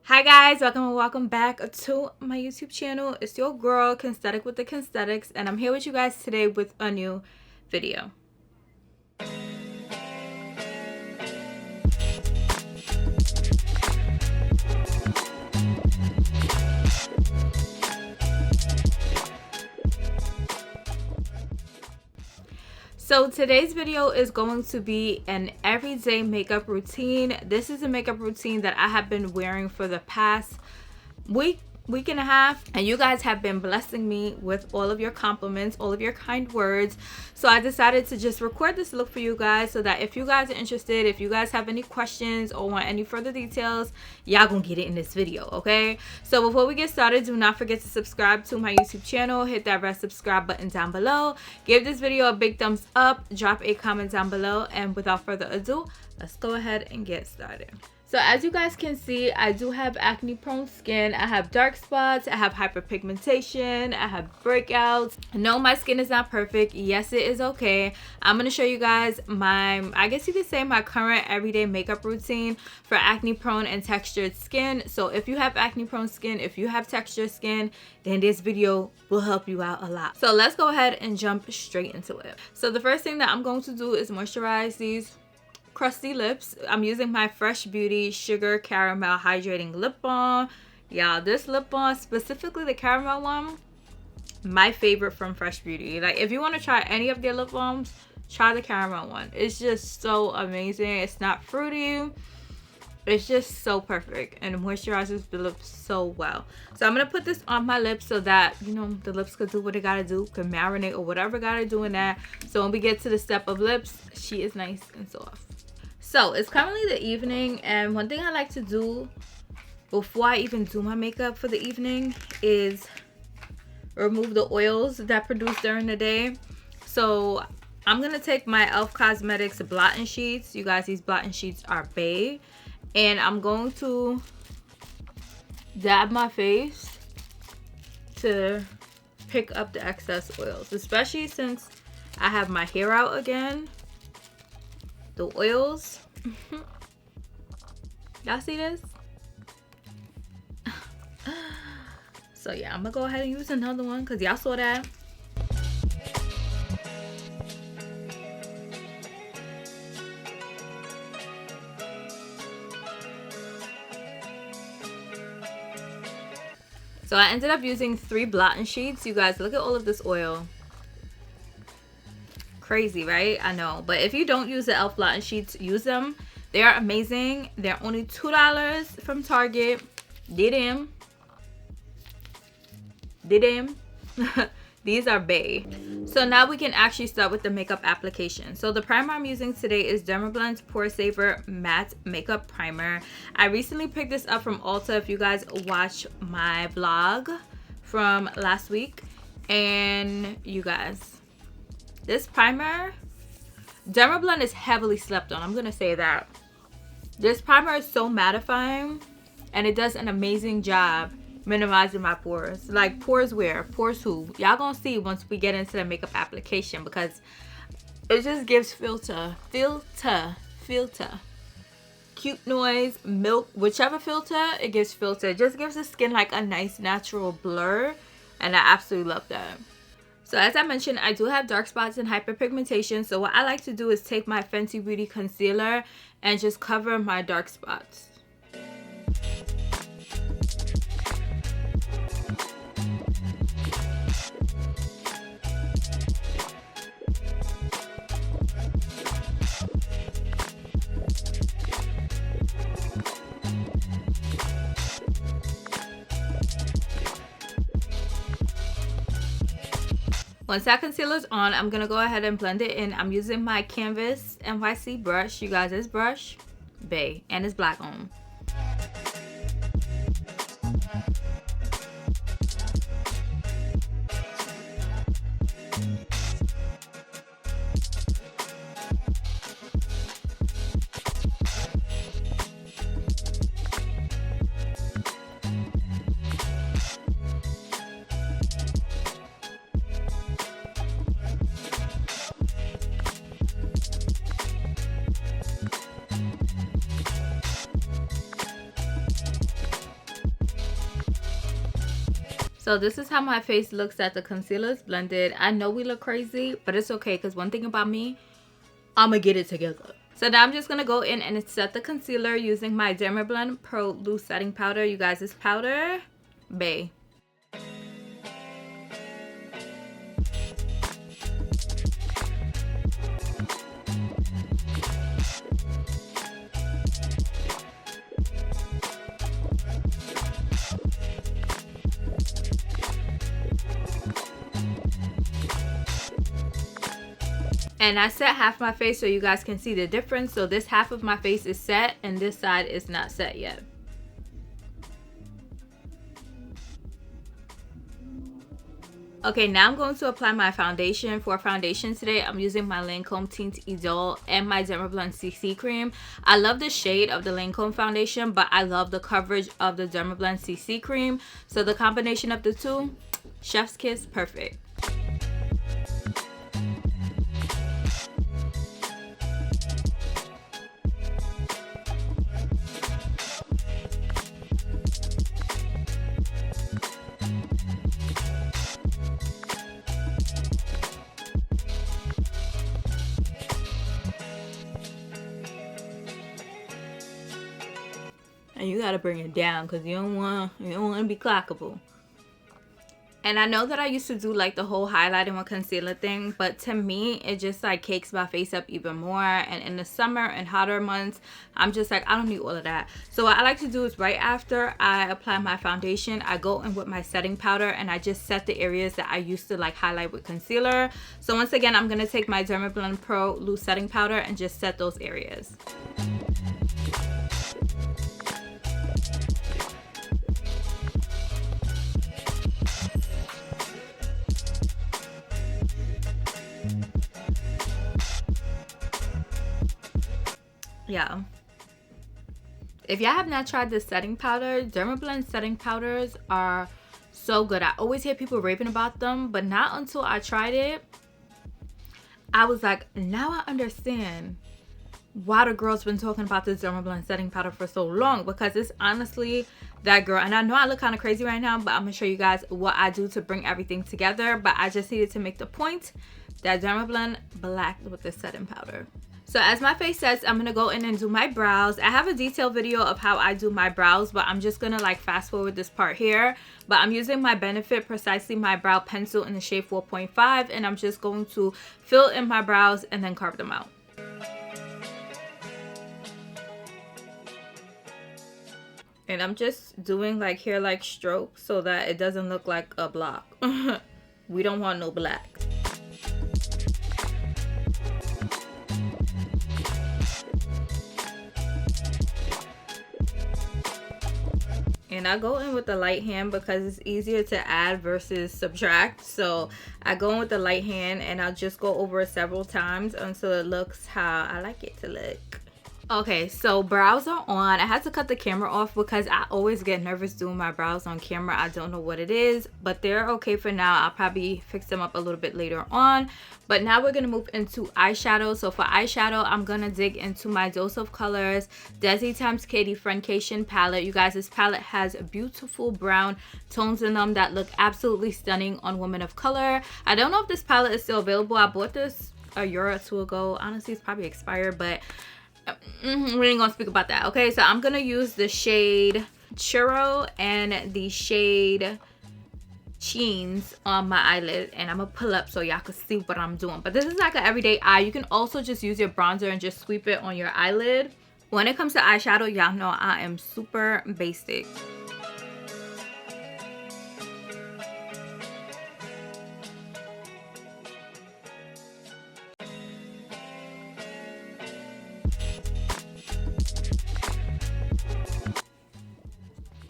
Hi guys, welcome back to my YouTube channel. It's your girl Kensthetic with the Kensthetics, and I'm here with you guys today with a new video. So today's video is going to be an everyday makeup routine. This is a makeup routine that I have been wearing for the past week and a half, and you guys have been blessing me with all of your compliments, all of your kind words. So I decided to just record this look for you guys so that if you guys are interested, if you guys have any questions or want any further details, y'all gonna get it in this video, okay? So before we get started, do not forget to subscribe to my YouTube channel. Hit that red subscribe button down below. Give this video a big thumbs up. Drop a comment down below. And without further ado, let's go ahead and get started. So as you guys can see, I do have acne prone skin. I have dark spots, I have hyperpigmentation, I have breakouts. No, my skin is not perfect. Yes, it is okay. I'm going to show you guys my, I guess you could say my current everyday makeup routine for acne prone and textured skin. So if you have acne prone skin, if you have textured skin, then this video will help you out a lot. So let's go ahead and jump straight into it. So the first thing that I'm going to do is moisturize these crusty lips. I'm using my Fresh Beauty Sugar Caramel Hydrating Lip Balm. Y'all, this lip balm, specifically the caramel one, my favorite from Fresh Beauty. Like, if you want to try any of their lip balms, try the caramel one. It's just so amazing. It's not fruity. It's just so perfect, and it moisturizes the lips so well. So I'm gonna put this on my lips so that, you know, the lips could do what it gotta do, could marinate or whatever gotta do in that. So when we get to the step of lips, she is nice and soft. So it's currently the evening, and one thing I like to do before I even do my makeup for the evening is remove the oils that produce during the day. So I'm gonna take my e.l.f. Cosmetics blotting sheets. You guys, these blotting sheets are bae, and I'm going to dab my face to pick up the excess oils, especially since I have my hair out again. The oils, y'all see this? So yeah, I'm gonna go ahead and use another one because y'all saw that. So I ended up using 3 blotting sheets. You guys, look at all of this oil. Crazy, right? I know. But if you don't use the e.l.f. blotting sheets, use them. They are amazing. They're only $2 from Target. Did them. These are bae. So now we can actually start with the makeup application. So the primer I'm using today is Dermablend's Pore Saver Matte Makeup Primer. I recently picked this up from Ulta, if you guys watch my vlog from last week. And you guys, this primer, Dermablend is heavily slept on. I'm gonna say that. This primer is so mattifying, and it does an amazing job minimizing my pores. Like, pores where? Pores who? Y'all gonna see once we get into the makeup application, because it just gives filter. Cute noise, milk, whichever filter, it gives filter. It just gives the skin like a nice natural blur, and I absolutely love that. So as I mentioned, I do have dark spots and hyperpigmentation. So what I like to do is take my Fenty Beauty concealer and just cover my dark spots. Once that concealer is on, I'm gonna go ahead and blend it in. I'm using my Canvas NYC brush. You guys, this brush, bae, and it's black on. So this is how my face looks that the concealer is blended. I know we look crazy, but it's okay because one thing about me, I'ma get it together. So now I'm just gonna go in and set the concealer using my Dermablend Pro Loose Setting Powder. You guys, this powder, bae. And I set half my face so you guys can see the difference. So this half of my face is set and this side is not set yet. Okay, now I'm going to apply my foundation. For foundation today, I'm using my Lancome Tint Idole and my Dermablend CC Cream. I love the shade of the Lancome foundation, but I love the coverage of the Dermablend CC Cream. So the combination of the two, chef's kiss, perfect. And you gotta bring it down because you don't want to be clockable. And I know that I used to do like the whole highlighting with concealer thing, but to me it just like cakes my face up even more. And in the summer and hotter months, I'm just like, I don't need all of that. So what I like to do is right after I apply my foundation, I go in with my setting powder and I just set the areas that I used to like highlight with concealer. So once again, I'm gonna take my Dermablend Pro Loose Setting Powder and just set those areas. Yeah, if y'all have not tried this setting powder, Dermablend setting powders are so good. I always hear people raving about them, but not until I tried it, I was like, now I understand why the girls been talking about this Dermablend setting powder for so long, because it's honestly that girl. And I know I look kind of crazy right now, but I'm gonna show you guys what I do to bring everything together. But I just needed to make the point that Dermablend black with this setting powder. So as my face sets, I'm gonna go in and do my brows. I have a detailed video of how I do my brows, but I'm just gonna like fast forward this part here. But I'm using my Benefit Precisely My Brow Pencil in the shade 4.5, and I'm just going to fill in my brows and then carve them out. And I'm just doing like hair like strokes so that it doesn't look like a block. We don't want no black. And I go in with the light hand because it's easier to add versus subtract. So I go in with the light hand and I'll just go over it several times until it looks how I like it to look. Okay, so brows are on. I had to cut the camera off because I always get nervous doing my brows on camera. I don't know what it is, but they're okay for now. I'll probably fix them up a little bit later on. But now we're gonna move into eyeshadow. So for eyeshadow, I'm gonna dig into my Dose of Colors Desi x Katie Friendcation palette. You guys, this palette has beautiful brown tones in them that look absolutely stunning on women of color. I don't know if this palette is still available. I bought this a year or two ago. Honestly, it's probably expired, but we ain't gonna speak about that. Okay, so I'm gonna use the shade Churro and the shade Cheens on my eyelid, and I'm gonna pull up so y'all can see what I'm doing. But this is like an everyday eye. You can also just use your bronzer and just sweep it on your eyelid. When it comes to eyeshadow, y'all know I am super basic.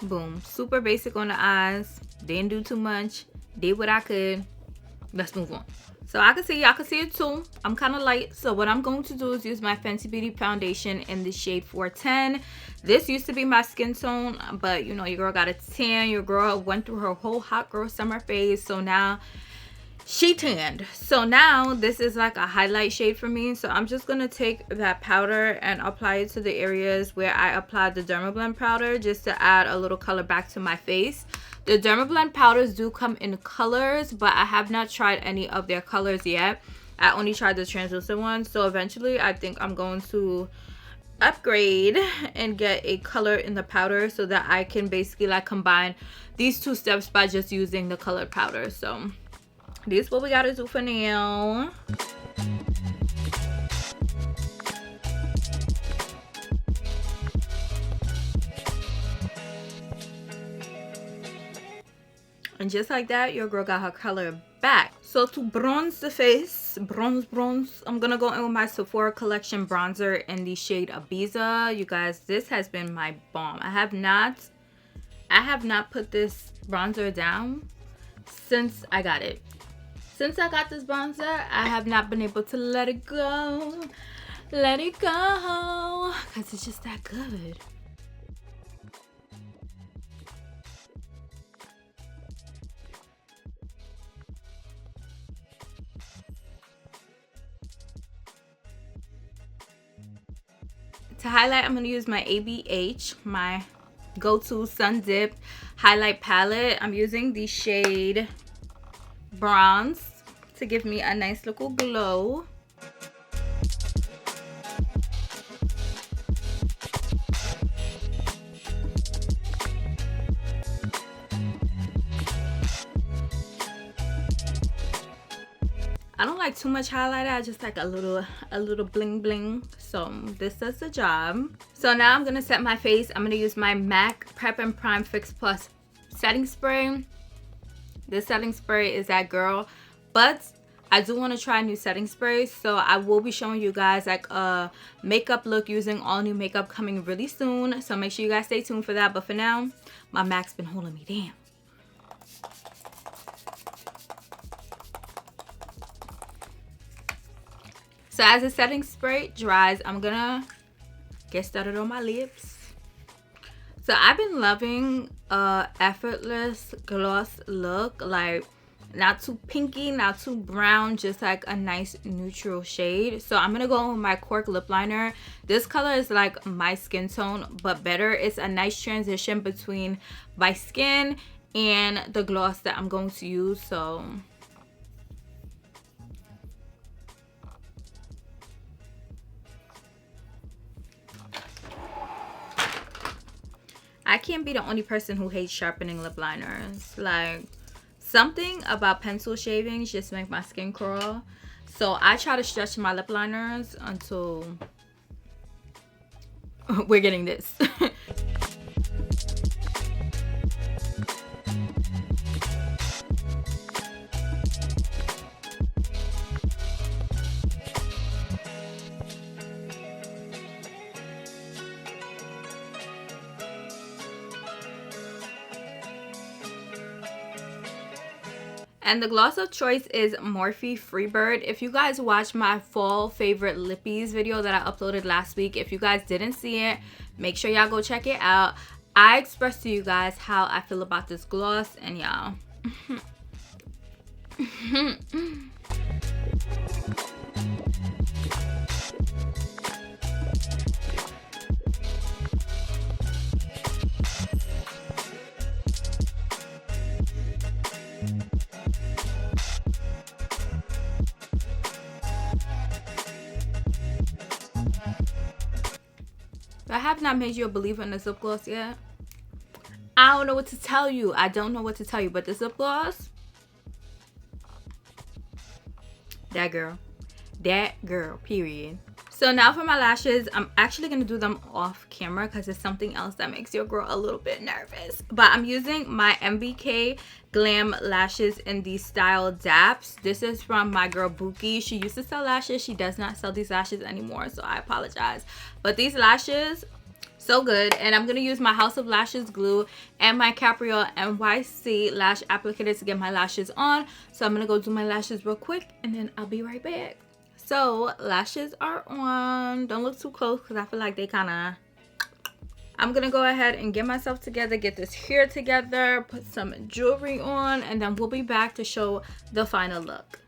Boom, super basic on the eyes. Didn't do too much, did what I could. Let's move on. So I can see, y'all can see it too. I'm kind of light, so what I'm going to do is use my Fenty Beauty foundation in the shade 410. This used to be my skin tone, but you know, your girl got a tan. Your girl went through her whole hot girl summer phase, so now she tanned. So now this is like a highlight shade for me. So I'm just gonna take that powder and apply it to the areas where I applied the Dermablend powder, just to add a little color back to my face. The Dermablend powders do come in colors, but I have not tried any of their colors yet. I only tried the translucent one, so eventually I think I'm going to upgrade and get a color in the powder so that I can basically like combine these two steps by just using the colored powder. So this is what we gotta do for now. And just like that, your girl got her color back. So to bronze the face, bronze, I'm gonna go in with my Sephora collection bronzer in the shade Ibiza. You guys, this has been my bomb. I have not put this bronzer down since I got it. Since I got this bronzer, I have not been able to let it go. Let it go, because it's just that good. To highlight, I'm going to use my ABH, my go-to Sun Dip highlight palette. I'm using the shade Bronze to give me a nice little glow. I don't like too much highlighter. I just like a little bling bling. So this does the job. So now I'm gonna set my face. I'm gonna use my MAC Prep and Prime Fix Plus setting spray. This setting spray is that girl, but I do want to try new setting sprays. So I will be showing you guys like a makeup look using all new makeup coming really soon. So make sure you guys stay tuned for that. But for now, my MAC's been holding me down. So as the setting spray dries, I'm gonna get started on my lips. So I've been loving a effortless gloss look, like not too pinky, not too brown, just like a nice neutral shade. So I'm gonna go with my Cork lip liner. This color is like my skin tone, but better. It's a nice transition between my skin and the gloss that I'm going to use. So I can't be the only person who hates sharpening lip liners. Like, something about pencil shavings just make my skin crawl. So I try to stretch my lip liners until we're getting this. And the gloss of choice is Morphe Freebird. If you guys watched my fall favorite lippies video that I uploaded last week, if you guys didn't see it, make sure y'all go check it out. I expressed to you guys how I feel about this gloss, and y'all. I have not made you a believer in this lip gloss yet. I don't know what to tell you. I don't know what to tell you, but this lip gloss, that girl, period. So now for my lashes, I'm actually going to do them off camera because it's something else that makes your girl a little bit nervous. But I'm using my MBK Glam lashes in the style Daps. This is from my girl Buki. She used to sell lashes. She does not sell these lashes anymore, so I apologize. But these lashes, so good. And I'm going to use my House of Lashes glue and my Capriol NYC lash applicator to get my lashes on. So I'm going to go do my lashes real quick and then I'll be right back. So lashes are on. Don't look too close because I feel like they kind of... I'm going to go ahead and get myself together, get this hair together, put some jewelry on, and then we'll be back to show the final look.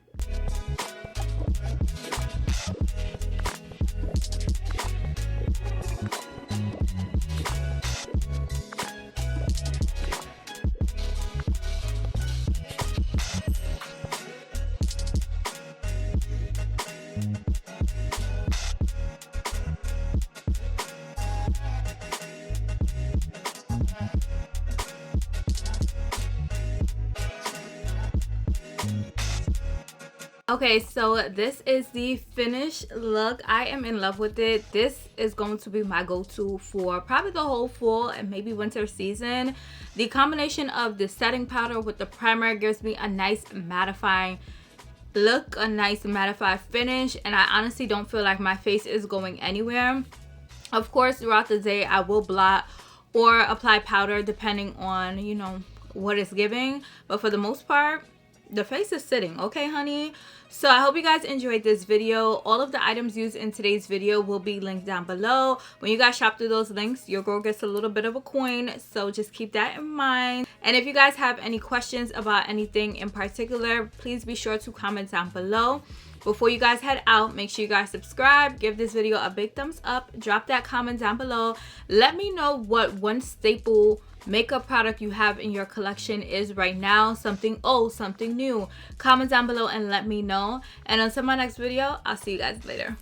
Okay, so this is the finished look. I am in love with it. This is going to be my go-to for probably the whole fall and maybe winter season. The combination of the setting powder with the primer gives me a nice mattifying look, a nice mattified finish, and I honestly don't feel like my face is going anywhere. Of course, throughout the day I will blot or apply powder depending on, you know, what it's giving, but for the most part the face is sitting okay, honey. So I hope you guys enjoyed this video. All of the items used in today's video will be linked down below. When you guys shop through those links, your girl gets a little bit of a coin, so just keep that in mind. And if you guys have any questions about anything in particular, please be sure to comment down below. Before you guys head out, make sure you guys subscribe, give this video a big thumbs up, drop that comment down below. Let me know what one staple makeup product you have in your collection is right now, something old, something new. Comment down below and let me know. And until my next video, I'll see you guys later.